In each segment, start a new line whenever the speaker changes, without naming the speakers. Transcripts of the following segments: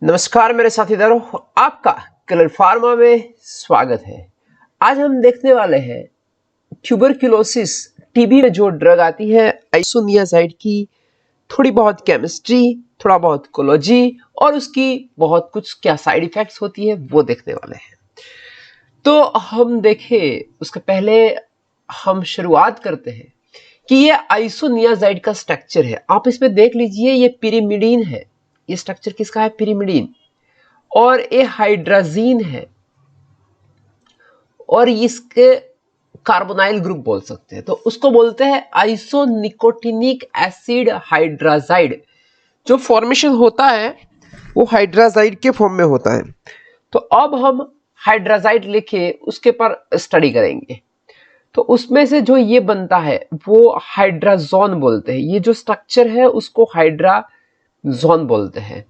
नमस्कार मेरे साथीदारों, आपका कलर फार्मा में स्वागत है। आज हम देखने वाले हैं ट्यूबरक्लोसिस टीबी में जो ड्रग आती है आइसोनियाजाइड की थोड़ी बहुत केमिस्ट्री, थोड़ा बहुत कोलॉजी और उसकी बहुत कुछ क्या साइड इफेक्ट्स होती है वो देखने वाले हैं। तो हम देखें उसके पहले हम शुरुआत करते हैं कि ये आइसोनियाजाइड का स्ट्रक्चर है। आप इसमें देख लीजिए, ये पिरिमिडीन है। ये स्ट्रक्चर किसका है? पिरिमिडीन। और ये हाइड्राजीन है और इसके कार्बोनाइल ग्रुप बोल सकते हैं, तो उसको बोलते हैं आइसोनिकोटिनिक एसिड हाइड्राजाइड। जो फॉर्मेशन होता है वो हाइड्राजाइड के फॉर्म में होता है। तो अब हम हाइड्राजाइड लिखे उसके पर स्टडी करेंगे। तो उसमें से जो ये बनता है वो हाइड्राजोन बोलते हैं। ये जो स्ट्रक्चर है उसको हाइड्राजोन बोलते हैं।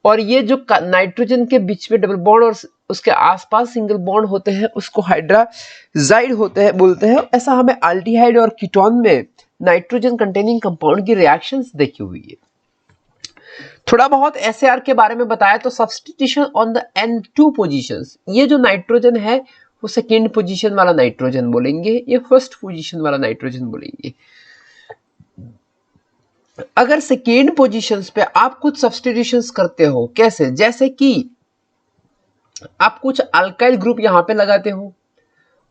और ये जो नाइट्रोजन के बीच में डबल बॉन्ड और उसके आसपास सिंगल बॉन्ड होते हैं उसको हाइड्राजाइड होते हैं बोलते हैं। ऐसा हमें एल्डिहाइड और कीटोन में नाइट्रोजन कंटेनिंग कंपाउंड की रिएक्शंस देखी हुई है। थोड़ा बहुत एसएआर के बारे में बताया तो substitution on the N2 positions. ये जो नाइट्रोजन है वो सेकेंड पोजीशन वाला नाइट्रोजन बोलेंगे, ये फर्स्ट पोजीशन वाला नाइट्रोजन बोलेंगे। अगर सेकेंड पोजीशंस पे आप कुछ सब्स्टिट्यूशंस करते हो, कैसे? जैसे कि आप कुछ अल्काइल ग्रुप यहां पे लगाते हो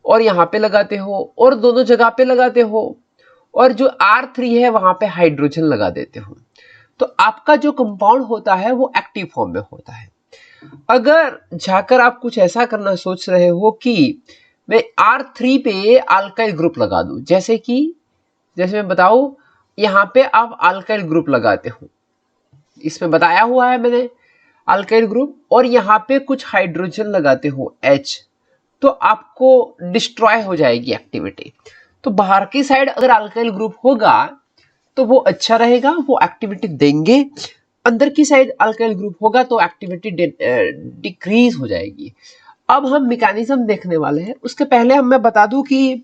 और यहां पे लगाते हो और दोनों जगह पे लगाते हो और जो R3 है वहां पे हाइड्रोजन लगा देते हो, तो आपका जो कंपाउंड होता है वो एक्टिव फॉर्म में होता है। अगर जाकर आप कुछ ऐसा करना सोच रहे हो कि मैं R3 पे अल्काइल ग्रुप लगा दूं, जैसे मैं बताऊं, यहां पे आप अल्काइल ग्रुप लगाते हो, इसमें बताया हुआ है मैंने अल्काइल ग्रुप, और यहां पे कुछ हाइड्रोजन लगाते हो H, तो आपको डिस्ट्रॉय हो जाएगी एक्टिविटी। तो बाहर की साइड अगर अल्काइल ग्रुप होगा तो वो अच्छा रहेगा, वो एक्टिविटी देंगे। अंदर की साइड अल्काइल ग्रुप होगा तो एक्टिविटी डिक्रीज हो जाएगी। अब हम मैकेनिज्म देखने वाले हैं। उसके पहले मैं बता दूं कि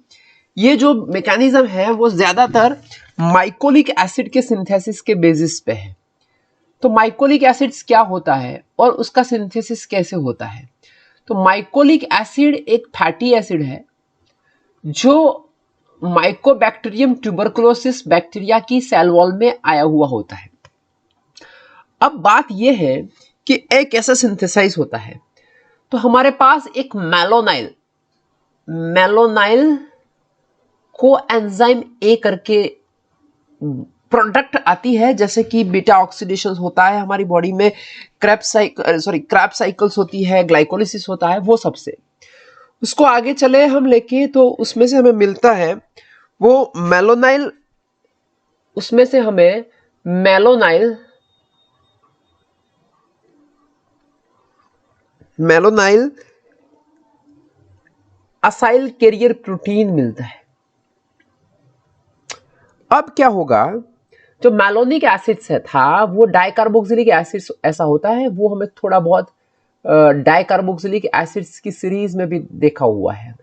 ये जो मैकेनिज्म है वो ज्यादातर माइकोलिक एसिड के सिंथेसिस के बेसिस पे है। तो माइकोलिक एसिड्स क्या होता है और उसका सिंथेसिस कैसे होता है? तो माइकोलिक एसिड एक फैटी एसिड है जो माइकोबैक्टीरियम ट्यूबरकुलोसिस बैक्टीरिया की सेल वॉल में आया हुआ होता है। अब बात यह है कि एक कैसा सिंथेसाइज होता है। तो हमारे पास एक मेलोनाइल को एंजाइम ए करके प्रोडक्ट आती है, जैसे कि बीटा ऑक्सीडेशन होता है हमारी बॉडी में, क्रैब साइकिल्स होती है, ग्लाइकोलिसिस होता है, वो सबसे उसको आगे चले हम लेके तो उसमें से हमें मिलता है वो मेलोनाइल। उसमें से हमें मेलोनाइल असाइल कैरियर प्रोटीन मिलता है। अब क्या होगा, जो मैलोनिक एसिड्स है था वो डाइकार्बोक्सिलिक एसिड ऐसा होता है, वो हमें थोड़ा बहुत डाइकार्बोक्सिलिक एसिड्स की सीरीज में भी देखा हुआ है।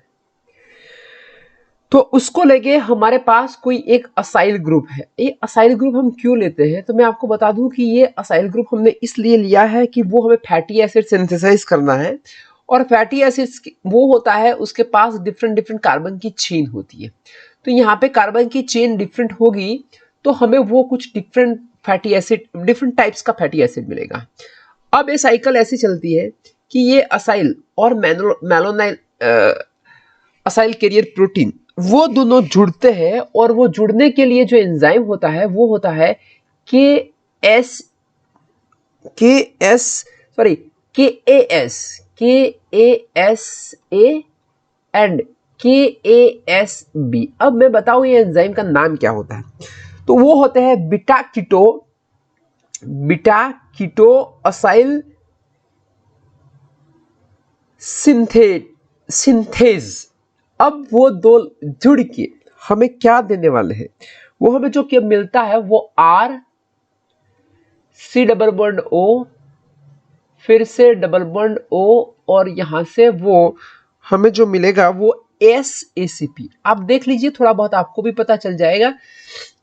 तो उसको लेके हमारे पास कोई एक असाइल ग्रुप है। ये असाइल ग्रुप हम क्यों लेते हैं? तो मैं आपको बता दूं कि ये असाइल ग्रुप हमने इसलिए लिया है कि वो हमें फैटी एसिड सिंथेसाइज करना है, और फैटी एसिड्स वो होता है उसके पास डिफरेंट कार्बन की चेन होती है। तो यहाँ पे कार्बन की चेन डिफरेंट होगी तो हमें वो कुछ different fatty acid, different types का फैटी एसिड मिलेगा। अब ये साइकिल ऐसी चलती है कि ये असाइल और मेलोनाइल असाइल कैरियर प्रोटीन वो दोनों जुड़ते हैं, और वो जुड़ने के लिए जो एंजाइम होता है वो होता है KASA एंड KASB। अब मैं बताऊं ये एंजाइम का नाम क्या होता है। तो वो होते हैं बीटा कीटो असाइल सिंथेज। अब वो दो जुड़ के हमें क्या देने वाले हैं? वो हमें जो क्या मिलता है वो R C double bond O, फिर से डबल बॉन्ड O, और यहां से वो हमें जो मिलेगा वो SACP। आप देख लीजिए, थोड़ा बहुत आपको भी पता चल जाएगा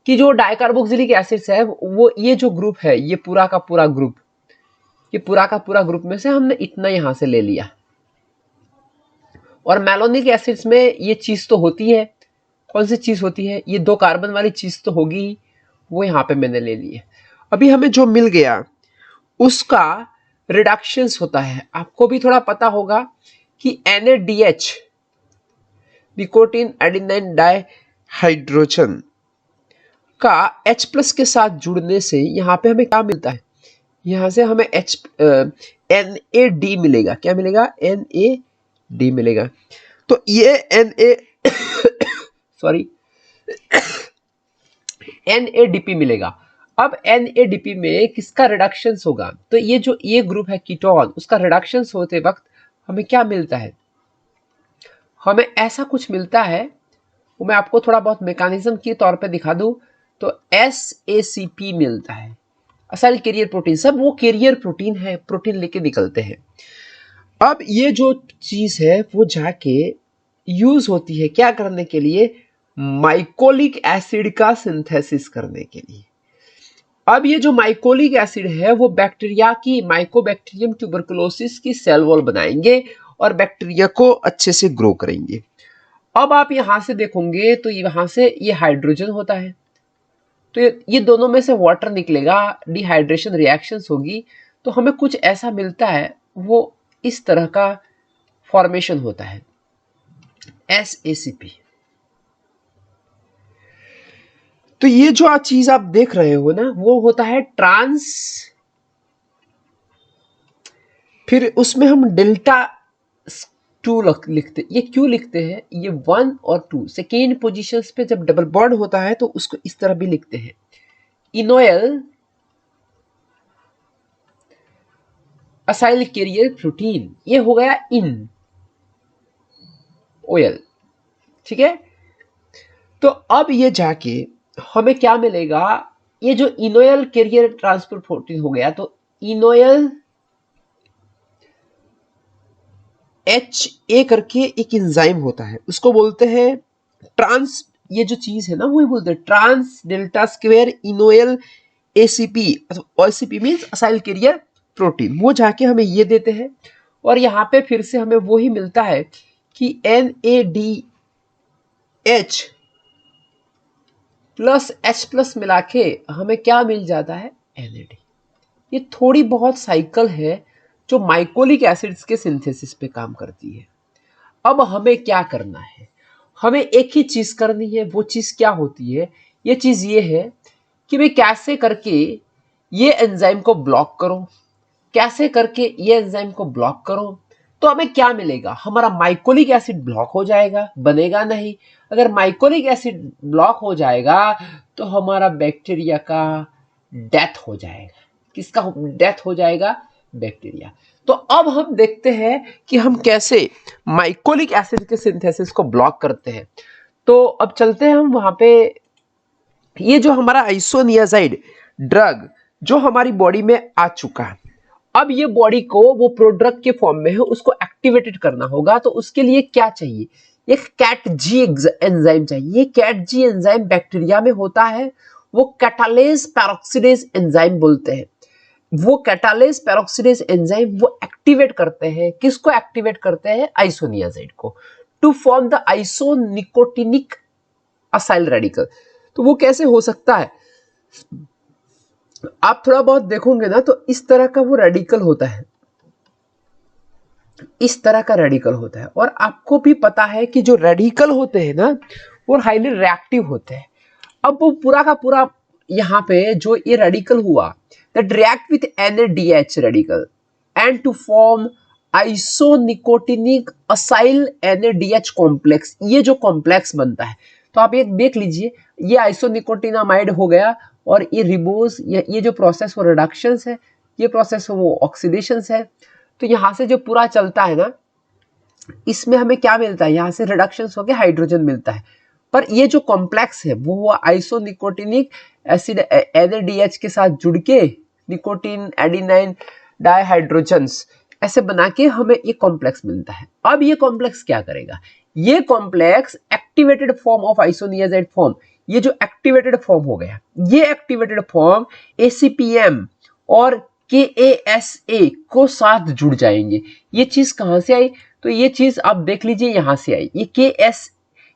कि जो डाइकार्बोक्सिलिक एसिड्स है वो ये जो ग्रुप है ये पूरा का पूरा ग्रुप ये पूरा का पूरा ग्रुप में से हमने इतना यहां से ले लिया। और मैलोनिक एसिड्स में ये चीज तो होती है, कौन सी चीज होती है, ये 2 कार्बन वाली चीज तो होगी ही, वो यहां पे मैंने ले ली है। अभी हमें जो मिल गया उसका रिडक्शंस होता है। आपको भी थोड़ा पता होगा कि NADH, निकोटीन एडिनाइन डाइहाइड्रोजन का H+ के साथ जुड़ने से यहां पे हमें क्या मिलता है, यहां से हमें NAD मिलेगा। क्या मिलेगा? NAD मिलेगा। तो ये NADP मिलेगा। अब NADP में किसका रिडक्शंस होगा? तो ये जो ये ग्रुप है कीटोन, उसका रिडक्शंस होते वक्त हमें क्या मिलता है? हमें ऐसा कुछ मिलता है, वो मैं आपको थोड़ा बहुत मैकेनिज्म के तौर पे दिखा दूं तो SACP मिलता है, असाइल कैरियर प्रोटीन। सब वो कैरियर प्रोटीन है, प्रोटीन लेके निकलते हैं। अब ये जो चीज है वो जाके यूज होती है क्या करने के लिए? माइकोलिक एसिड का सिंथेसिस करने के लिए। अब ये जो माइकोलिक एसिड है वो बैक्टीरिया की, माइकोबैक्टीरियम ट्यूबरकुलोसिस की सेल वॉल बनाएंगे और बैक्टीरिया को अच्छे से ग्रो करेंगे। अब आप यहां से देखोगे तो यहां से ये हाइड्रोजन होता है, तो ये दोनों में से वाटर निकलेगा, डिहाइड्रेशन रिएक्शंस होगी, तो हमें कुछ ऐसा मिलता है, वो इस तरह का फॉर्मेशन होता है SACP। तो ये जो चीज आप देख रहे हो ना, वो होता है ट्रांस, फिर उसमें हम डेल्टा 2 लिखते। ये क्यों लिखते हैं? ये 1 और 2 सेकेंड पोजीशंस पे जब डबल बॉन्ड होता है तो उसको इस तरह भी लिखते हैं, इनोयल असाइल कैरियर प्रोटीन। ये हो गया इन ओयल, ठीक है। तो अब ये जाके हमें क्या मिलेगा? ये जो इनोयल कैरियर ट्रांसफर प्रोटीन हो गया, तो इनोयल HA करके एक एंजाइम होता है, उसको बोलते हैं ट्रांस, ये जो चीज है ना वो बोलते हैं trans delta square enoyl ACP। ACP means acyl carrier protein. वो जाके हमें ये देते हैं और यहाँ पे फिर से हमें वो ही मिलता है कि NADH प्लस H+ मिला के हमें क्या मिल जाता है? NAD। ये थोड़ी बहुत साइकिल है जो माइकोलिक एसिड्स के सिंथेसिस पे काम करती है। अब हमें क्या करना है? हमें एक ही चीज करनी है। वो चीज क्या होती है? ये चीज ये है कि मैं कैसे करके ये एंजाइम को ब्लॉक करूं, कैसे करके ये एंजाइम को ब्लॉक करूं। तो हमें क्या मिलेगा? हमारा माइकोलिक एसिड ब्लॉक हो जाएगा, बनेगा नहीं। अगर माइकोलिक एसिड ब्लॉक हो जाएगा तो हमारा बैक्टीरिया का डेथ हो जाएगा। किसका डेथ हो जाएगा? बैक्टीरिया। तो अब हम देखते हैं कि हम कैसे माइकोलिक एसिड के सिंथेसिस को ब्लॉक करते हैं। तो अब चलते हैं हम वहां पे। ये जो हमारा आइसोनियाजाइड ड्रग जो हमारी बॉडी में आ चुका है, अब ये बॉडी को वो प्रोड्रग के फॉर्म में है, उसको एक्टिवेटेड करना होगा। तो उसके लिए क्या चाहिए? एक CATG एंजाइम चाहिए। ये CATG एंजाइम बैक्टीरिया में होता है, वो कैटालेज पेरोक्सिडेज एंजाइम बोलते हैं। वो कैटालेज पेरोक्सिडेज एंजाइम वो एक्टिवेट करते हैं, किसको एक्टिवेट करते हैं? आइसोनियाजाइड को, to form the isonicotinic acyl radical. तो वो कैसे हो सकता है? आप थोड़ा बहुत देखोगे ना तो इस तरह का वो रेडिकल होता है, इस तरह का रेडिकल होता है। और आपको भी पता है कि जो रेडिकल होते हैं ना वो हाईली रिएक्टिव होते हैं। अब वो पूरा का पूरा यहाँ पे जो ये रेडिकल हुआ, that react with NADH radical and to form isonicotinic acyl NADH complex. ये जो कॉम्प्लेक्स बनता है, तो आप ये देख लीजिए, ये आइसोनिकोटिनामाइड हो गया और ये रिबोज, ये जो प्रोसेस वो रिडक्शंस है, ये प्रोसेस वो ऑक्सीडेशंस है। तो यहाँ से जो पूरा चलता है ना, इसमें हमें क्या मिलता है? यहाँ से रिडक्शंस होके हाइड्रोजन मिलता है। पर ये जो कॉम्प्लेक्स है वो हुआ आइसोनिकोटिनिक एसिड NADH के साथ जुड़ के निकोटीन एडिनाइन डाइहाइड्रोजन्स ऐसे बना के हमें ये कॉम्प्लेक्स मिलता है। अब ये कॉम्प्लेक्स क्या करेगा? ये complex activated form of isoniazid form, ये जो एक्टिवेटेड फॉर्म हो गया, ये एक्टिवेटेड फॉर्म ACPM और KASA को साथ जुड़ जाएंगे। ये चीज कहां से आई? तो ये चीज आप देख लीजिए यहां से आई। ये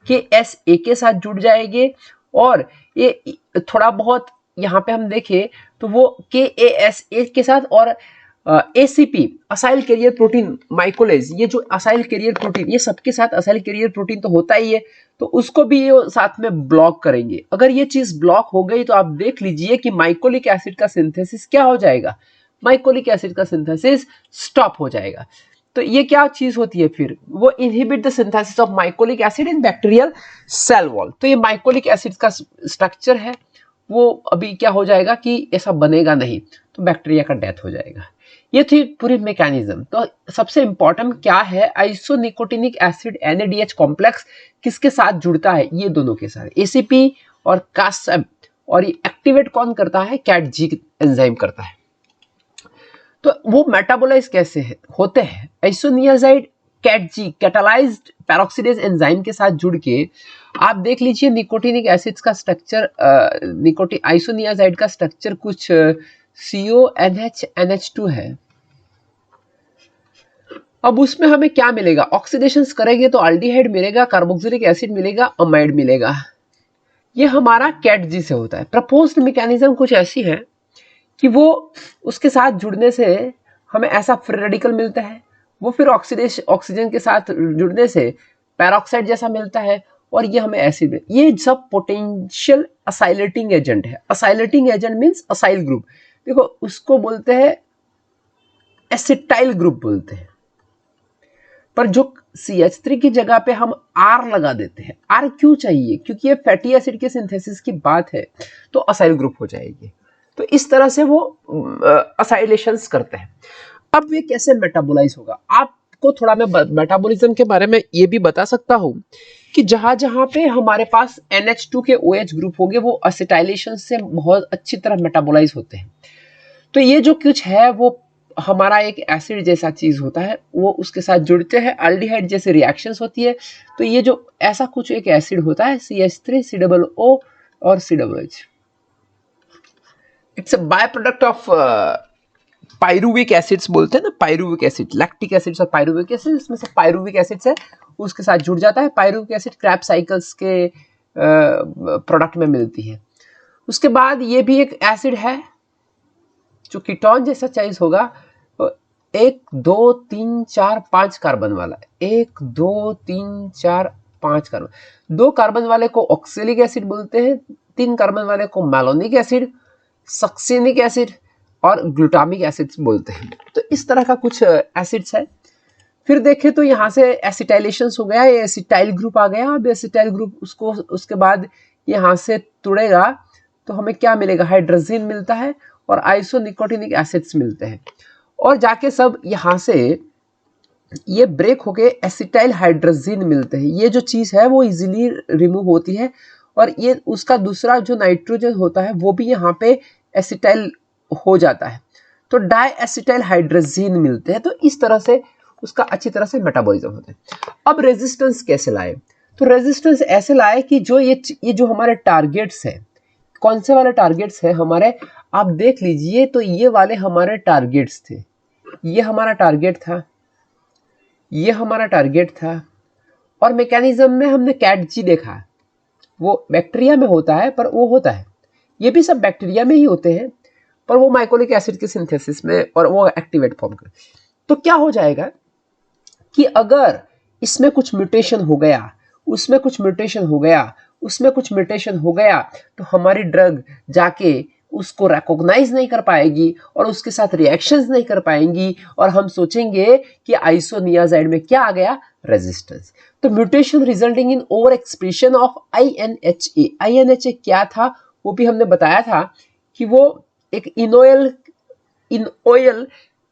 KSA के साथ जुड़ जाएंगे और ये थोड़ा बहुत यहाँ पे हम देखें तो वो KASA के साथ और ACP असाइल कैरियर प्रोटीन माइकोलेज, ये जो असाइल कैरियर प्रोटीन, ये सबके साथ असाइल कैरियर प्रोटीन तो होता ही है, तो उसको भी ये साथ में ब्लॉक करेंगे। अगर ये चीज ब्लॉक हो गई तो आप देख लीजिए कि माइकोलिक एसिड का सिंथेसिस क्या हो जाएगा? माइकोलिक एसिड का सिंथेसिस स्टॉप हो जाएगा। तो ये क्या चीज होती है फिर? वो inhibit the synthesis of mycolic acid in bacterial cell wall. तो ये माइकोलिक एसिड का स्ट्रक्चर है, वो अभी क्या हो जाएगा कि ऐसा बनेगा नहीं, तो बैक्टीरिया का डेथ हो जाएगा। ये थी पूरी मैकेनिज्म। तो सबसे इंपॉर्टेंट क्या है, आइसोनिकोटिनिक एसिड NADH कॉम्प्लेक्स किसके साथ जुड़ता है? ये दोनों के साथ, ACP और कासब। और ये एक्टिवेट कौन करता है? CATG एंजाइम करता है। तो वो मेटाबोलाइज कैसे होते हैं? Isoniazid CATG catalysed peroxidase enzyme के साथ जुड़ के आप देख लीजिए निकोटिनिक एसिड्स का स्ट्रक्चर, आइसोनियाजाइड का स्ट्रक्चर कुछ CONH है। अब उसमें हमें क्या मिलेगा? ऑक्सीडेशन करेंगे तो अल्डिहाइड मिलेगा, कार्बोक्सिलिक एसिड मिलेगा, अमाइड मिलेगा। ये हमारा CATG से होता है। प्रपोज्ड मैकेनिज्म कुछ ऐसी है कि वो उसके साथ जुड़ने से हमें ऐसा फ्री रेडिकल मिलता है, वो फिर ऑक्सीजन के साथ जुड़ने से पैरोक्साइड जैसा मिलता है, और ये हमें एसिड। ये सब पोटेंशियल असाइलेटिंग एजेंट है। असाइलेटिंग एजेंट मींस असाइल ग्रुप। देखो उसको बोलते हैं एसिटाइल ग्रुप बोलते हैं, पर जो CH3 की जगह पे हम R लगा देते हैं। R क्यों चाहिए? क्योंकि ये फैटी एसिड के सिंथेसिस की बात है, तो असाइल ग्रुप हो जाएगी। तो इस तरह से वो असाइलेशंस करते हैं। अब ये कैसे मेटाबोलाइज होगा? आपको थोड़ा मैं मेटाबॉलिज्म के बारे में ये भी बता सकता हूँ कि जहां जहां पे हमारे पास NH2 के OH ग्रुप होंगे वो असिटाइलेशन से बहुत अच्छी तरह मेटाबोलाइज होते हैं। तो ये जो कुछ है वो हमारा एक एसिड जैसा चीज होता है, वो उसके साथ जुड़ते हैं, अल्डिहाइड जैसे रिएक्शंस होती है। तो ये जो ऐसा कुछ एक एसिड होता है CH3 COO और COH, it's a by product of pyruvic acids बोलते हैं ना, पायरुविक एसिड, लैक्टिक एसिड्स और पायरुविक एसिड, इसमें से पायरुविक एसिड्स है उसके साथ जुड़ जाता है। पायरुविक एसिड क्रैब साइकिल्स के प्रोडक्ट में मिलती है। उसके बाद ये भी एक एसिड है जो कीटोन जैसा चाइज होगा, 1 2 3 4 5 कार्बन वाला, 1 2 3 4 5 कार्बन। 2 कार्बन वाले को ऑक्सैलिक एसिड बोलते हैं, 3 कार्बन वाले को मैलोनिक एसिड, सक्सेनिक एसिड और ग्लूटामिक एसिड बोलते हैं। तो इस तरह का कुछ एसिड्स है। फिर देखें तो यहाँ से एसिटाइलेशन हो गया, ये एसिटाइल ग्रुप आ गया। अब एसिटाइल ग्रुप उसको उसके बाद यहाँ से तुड़ेगा तो हमें क्या मिलेगा? हाइड्रोजन मिलता है और आइसोनिकोटिनिक एसिड्स मिलते हैं, और जाके सब यहाँ से ये ब्रेक होके एसिटाइल हाइड्रोजन मिलते हैं। ये जो चीज है वो इजीली रिमूव होती है, और ये उसका दूसरा जो नाइट्रोजन होता है वो भी यहाँ पे एसिटाइल हो जाता है, तो डाई एसिटाइल हाइड्रोजन मिलते हैं। तो इस तरह से उसका अच्छी तरह से मेटाबॉलिज्म होता है। अब रेजिस्टेंस कैसे लाए? तो रेजिस्टेंस ऐसे लाए कि जो ये जो हमारे टारगेट्स है, कौन से वाले टारगेट्स है हमारे, आप देख लीजिए। तो ये वाले हमारे टारगेट्स थे, ये हमारा टारगेट था, ये हमारा टारगेट था, और मैकेनिज्म में हमने CATG देखा, वो बैक्टीरिया में होता है, पर वो होता है, ये भी सब बैक्टीरिया में ही होते हैं, पर वो माइकोलिक एसिड के सिंथेसिस में और वो एक्टिवेट फॉर्म कर। तो क्या हो जाएगा कि अगर इसमें कुछ म्यूटेशन हो गया, उसमें कुछ म्यूटेशन हो गया, उसमें कुछ म्यूटेशन हो गया, तो हमारी ड्रग जाके उसको रिकॉग्नाइज नहीं कर पाएगी और उसके साथ रिएक्शंस नहीं कर पाएंगी, और हम सोचेंगे कि आइसोनियाजाइड में क्या आ गया? रेजिस्टेंस। तो mutation resulting in over expression of INHA। INHA क्या था वो भी हमने बताया था कि वो एक इनोयल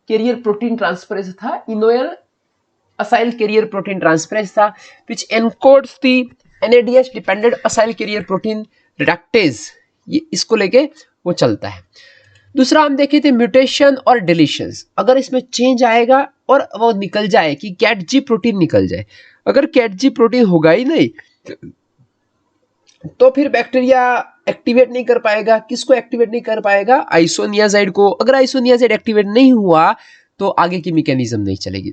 कैरियर प्रोटीन ट्रांसफरेज था, इनोयल असाइल कैरियर प्रोटीन ट्रांसफरेज था, which encodes the NADH dependent acyl carrier protein reductase. ये इसको लेके वो चलता है। दूसरा हम देखे थे म्यूटेशन और डिलीशंस। अगर इसमें चेंज आएगा और वो निकल जाए कि CATG प्रोटीन निकल जाए, अगर CATG प्रोटीन होगा ही नहीं तो फिर बैक्टीरिया एक्टिवेट नहीं कर पाएगा। किसको एक्टिवेट नहीं कर पाएगा? आइसोनियाजाइड को। अगर आइसोनियाजाइड एक्टिवेट नहीं हुआ तो आगे की मैकेनिज्म नहीं चलेगी।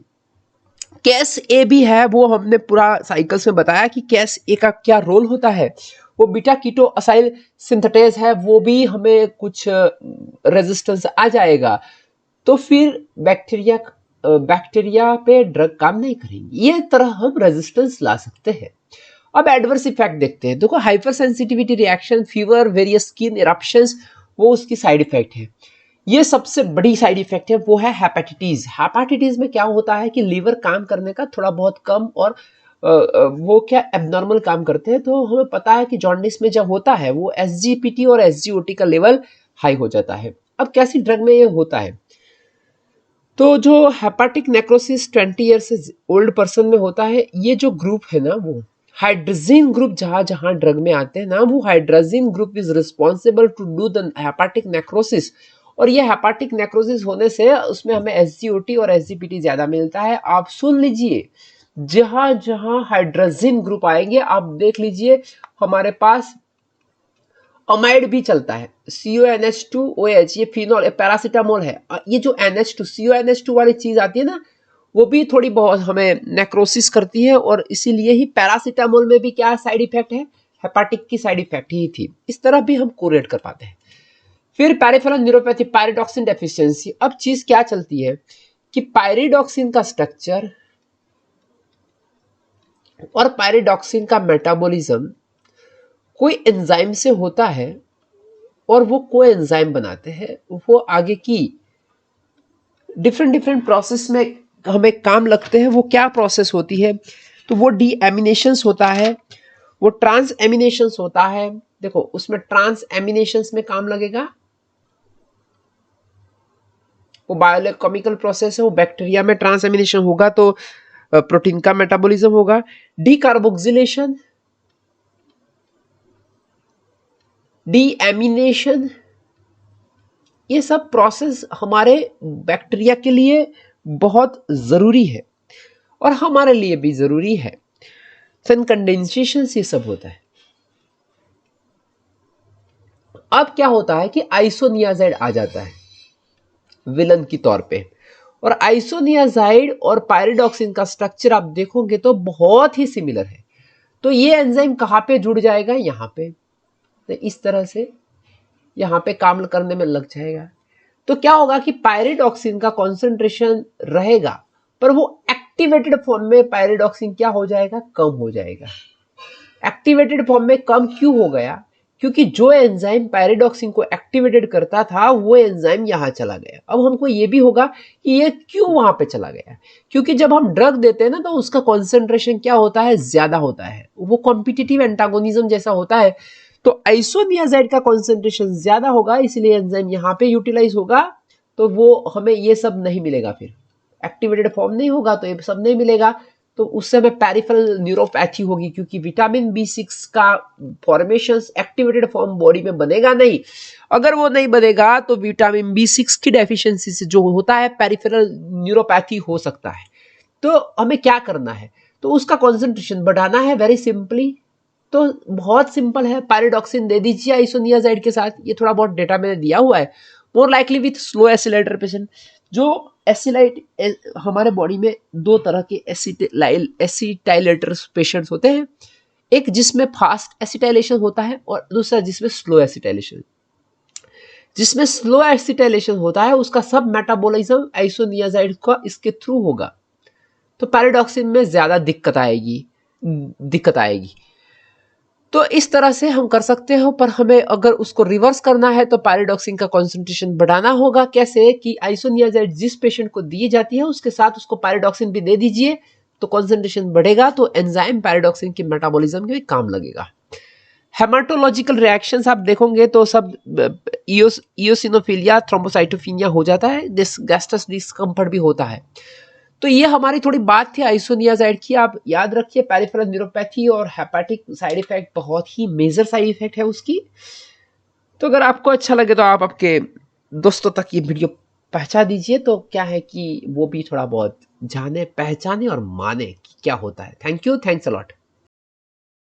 कैस ए भी है, वो हमने पूरा साइकिल्स में बताया कि कैस ए का क्या रोल होता है। वो बीटा कीटो असाइल सिंथेटेज है, वो भी हमें कुछ रेजिस्टेंस आ जाएगा तो फिर बैक्टीरिया पे ड्रग काम नहीं करेंगे। ये तरह हम रेजिस्टेंस ला सकते हैं। अब एडवर्स इफेक्ट देखते हैं। देखो, hyper sensitivity reaction, fever, various skin eruptions, वो उसकी साइड इफेक्ट है। ये सबसे बड़ी साइड इफेक्ट है, वो है हेपेटाइटिस। हेपेटाइटिस में क्या होता है कि लीवर काम करने का थोड़ा बहुत कम और वो क्या एबनॉर्मल काम करते हैं। तो हमें पता है कि जॉन्डिस में जब होता है वो एसजीपीटी और एसजीओटी का लेवल हाई हो जाता है। अब कैसी ड्रग में ये होता है? तो जो हेपाटिक नेक्रोसिस 20 ईयर से ओल्ड पर्सन में होता है, ये जो ग्रुप है ना, वो हाइड्रोजिन ग्रुप जहां जहां ड्रग में आते हैं ना, वो hydrazine group is responsible to do the hepatic necrosis. और ये हेपाटिक नेक्रोसिस होने से उसमें हमें एसजीओटी और एसजीपीटी ज्यादा मिलता है। आप सुन लीजिए, जहां जहां हाइड्रोजिन ग्रुप आएंगे आप देख लीजिए, हमारे पास अमाइड भी चलता है, CONH2OH, ये फिनॉल, ये पैरासीटामोल है। ये जो NH2 CONH2 वाली चीज आती है ना, वो भी थोड़ी बहुत हमें नेक्रोसिस करती है। और इसीलिए ही पैरासीटामोल में भी क्या साइड इफेक्ट है? हेपाटिक की साइड इफेक्ट ही थी। इस तरह भी हम कोरिलेट कर पाते हैं। फिर पेरिफेरल न्यूरोपैथी, पायरिडॉक्सिन डेफिशिएंसी। अब चीज क्या चलती है कि पायरिडॉक्सिन का स्ट्रक्चर और पायरिडॉक्सिन का मेटाबॉलिज्म कोई एंजाइम से होता है और वो कोई एंजाइम बनाते हैं। वो आगे की डिफरेंट डिफरेंट प्रोसेस में हमें काम लगते हैं। वो क्या प्रोसेस होती है? तो वो डी एमिनेशंस होता है, वो ट्रांस एमिनेशंस होता है। देखो, उसमें ट्रांस एमिनेशंस में काम लगेगा, वो बायोकेमिकल प्रोसेस है। वो बैक्टीरिया में ट्रांस एमिनेशन होगा तो प्रोटीन का मेटाबॉलिज्म होगा। डीकार्बोक्सिलेशन, डीएमिनेशन, ये सब प्रोसेस हमारे बैक्टीरिया के लिए बहुत जरूरी है और हमारे लिए भी जरूरी है। सन कंडेंसेशन ये सब होता है। अब क्या होता है कि आइसोनियाजाइड आ जाता है विलन की तौर पे। और आइसोनियाजाइड और पायरिडॉक्सिन का स्ट्रक्चर आप देखोगे तो बहुत ही सिमिलर है। तो ये एंजाइम कहां पे जुड़ जाएगा? यहां पे। तो इस तरह से यहां पे काम करने में लग जाएगा। तो क्या होगा कि पायरिडॉक्सिन का कॉन्सेंट्रेशन रहेगा पर वो एक्टिवेटेड फॉर्म में पायरिडॉक्सिन क्या हो जाएगा? कम हो जाएगा। एक्टिवेटेड फॉर्म में कम क्यों हो गया? क्योंकि जो एंजाइम पायरिडॉक्सिन को एक्टिवेटेड करता था वो एंजाइम यहां चला गया। अब हमको ये भी होगा कि ये क्यों वहां पे चला गया? क्योंकि जब हम ड्रग देते हैं ना तो उसका कॉन्सेंट्रेशन क्या होता है? ज्यादा होता है। वो कॉम्पिटिटिव एंटागोनिज्म जैसा होता है। तो आइसोनियाजाइड का कॉन्सेंट्रेशन ज्यादा होगा, इसलिए एंजाइम यहाँ पे यूटिलाइज होगा। तो वो हमें ये सब नहीं मिलेगा, फिर एक्टिवेटेड फॉर्म नहीं होगा तो ये सब नहीं मिलेगा। तो उससे हमें पेरिफेरल न्यूरोपैथी होगी, क्योंकि विटामिन B6 का फॉर्मेशन एक्टिवेटेड फॉर्म बॉडी में बनेगा नहीं। अगर वो नहीं बनेगा तो विटामिन B6 की डेफिशिएंसी से जो होता है पेरिफेरल न्यूरोपैथी हो सकता है। तो हमें क्या करना है? तो उसका कॉन्सेंट्रेशन बढ़ाना है, वेरी सिंपली। तो बहुत सिंपल है, पायरिडॉक्सिन दे दीजिए आइसोनियाजाइड के साथ। ये थोड़ा बहुत डेटा मैंने दिया हुआ है। More likely with slow oscillator patient. जो एसिलाइट हमारे बॉडी में दो तरह के एसिटाइलेटर पेशेंट्स होते हैं, एक जिसमें फास्ट एसिटाइलेशन होता है और दूसरा जिसमें स्लो एसिटाइलेशन। जिसमें स्लो एसिटाइलेशन होता है उसका सब मेटाबॉलिज्म आइसोनियाजाइड का इसके थ्रू होगा। तो पैराडॉक्सिन में ज्यादा दिक्कत आएगी। तो इस तरह से हम कर सकते हो, पर हमें अगर उसको रिवर्स करना है तो पैराडॉक्सिन का कंसंट्रेशन बढ़ाना होगा। कैसे? कि आइसोनियाजाइड जिस पेशेंट को दी जाती है उसके साथ उसको पैराडॉक्सिन भी दे दीजिए, तो कंसंट्रेशन बढ़ेगा, तो एंजाइम पैराडॉक्सिन के मेटाबॉलिज्म के काम लगेगा। हेमाटोलॉजिकल रिएक्शंस आप देखोगे तो सब इयोसिनोफिलिया, थ्रोम्बोसाइटोपिनिया हो जाता है, गैस्ट्रस डिस्कम्फर्ट भी होता है। तो ये हमारी थोड़ी बात थी आइसोनियाजाइड की। आप याद रखिए, पेरिफेरल न्यूरोपैथी और हेपाटिक साइड इफेक्ट बहुत ही मेजर साइड इफेक्ट है उसकी। तो अगर आपको अच्छा लगे तो आप आपके दोस्तों तक ये वीडियो पहुंचा दीजिए, तो क्या है कि वो भी थोड़ा बहुत जाने, पहचाने और माने कि क्या होता है। Thank you, thanks a lot.